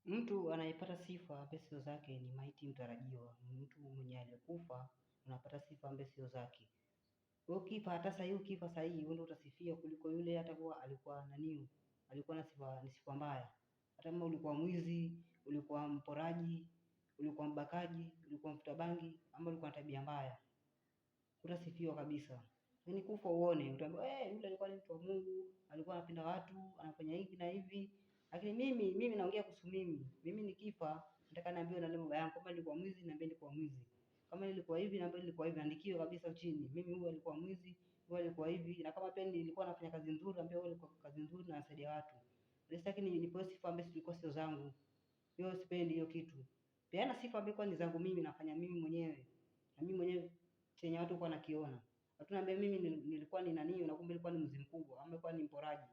Mtu anayepata sifa ambaye sio zake ni maiti mtarajiwa. Mtu mwenye aliyekufa unapata sifa ambaye sio zake. Wewe ukifa, hata sasa hivi ukifa sasa hivi wewe ndio utasifia kuliko yule hata kuwa alikuwa nani, alikuwa na sifa mbaya. Hata kama ulikuwa mwizi, ulikuwa mporaji, ulikuwa mbakaji, ulikuwa mfuta bangi, ama ulikuwa na tabia mbaya, utasifiwa kabisa. Yaani kufa uone, utaambiwa yule alikuwa ni mtu wa Mungu, alikuwa anapenda watu, anafanya hivi na hivi. Lakini mimi naongea kuhusu mimi nikifa, nataka niambiwe na baba yangu kama nilikuwa mwizi, niambie nilikuwa mwizi. Kama nilikuwa hivi, niambie nilikuwa hivi, andikiwe kabisa chini. Mimi huyu alikuwa mwizi, huyu alikuwa hivi. Na kama pia nilikuwa nafanya kazi nzuri, niambie wewe ulikuwa kazi nzuri na nasaidia watu. Sitaki nipewe sifa ambazo zilikuwa sio zangu. Hiyo sipendi hiyo kitu. Peana sifa ambazo ni zangu mimi, nafanya mimi mwenyewe. Na mimi mwenyewe chenye watu kwa nakiona. Watu naambia mimi nilikuwa ni nani na kumbe nilikuwa ni mzee mkubwa, ama nilikuwa ni mporaji,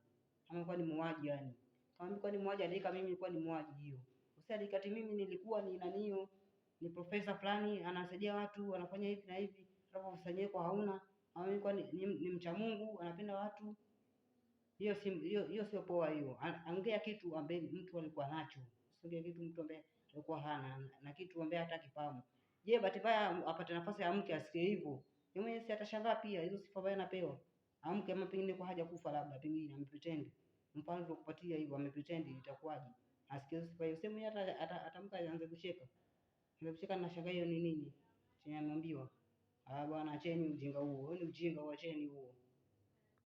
ama nilikuwa ni muuaji yani. Kama nilikuwa ni muuaji, andika mimi nilikuwa ni muuaji hiyo. Usiandike ati mimi nilikuwa ni nani hiyo, ni profesa fulani anasaidia watu, anafanya hivi na hivi, hapo usanye kwa hauna, ama nilikuwa ni mcha Mungu, anapenda watu. Hiyo sio poa hiyo. Ongea kitu ambaye mtu alikuwa nacho. Usiongee kitu mtu ambaye alikuwa hana na kitu ambaye hata kifahamu. Je, bahati mbaya apate nafasi ya mke asikie hivyo? Yeye mwenyewe si atashangaa pia hizo sifa ambazo anapewa. Amke ama pengine kwa haja kufa, labda pengine amepretend. Mfano tukupatia hivyo, amepretend, itakuwaje? Asikie sifa hiyo, sema yeye atamka aanze kucheka. Anacheka na shangaa hiyo ni nini? Chenye ameambiwa. Bwana acheni ujinga huo. Wewe ni ujinga, uacheni huo.